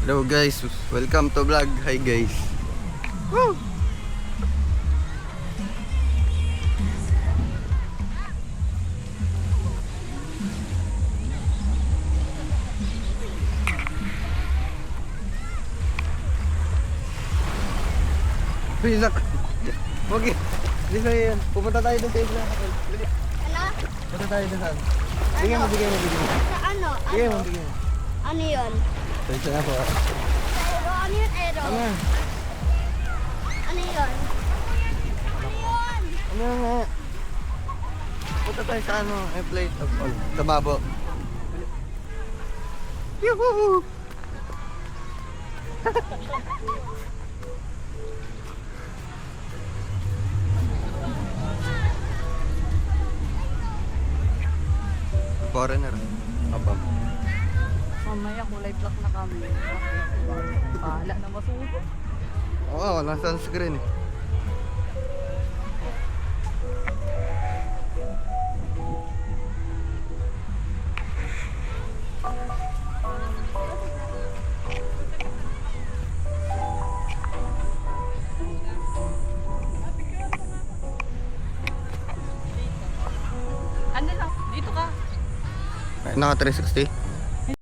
Hello guys, welcome to vlog. Hi guys. Woo! Pisak. Okay. Dito yan. Pupunta tayo doon sa isla. Dali. Ano? Punta tayo doon saan? Bigyan mo. Sa ano? Bigyan mo. Ano yun? Sa isla na po. Aero? Ano yun, aero? Ano? Ano yun? Ano yun? Ano nga? Punta tayo sa ano? Place of all. Sa babo. Yuhuu! Foreigner. Apa? Mamaya kulay black na kami. Bahala na masuko. Oo, walang sunscreen. Ano lang, dito ka. Naka 360.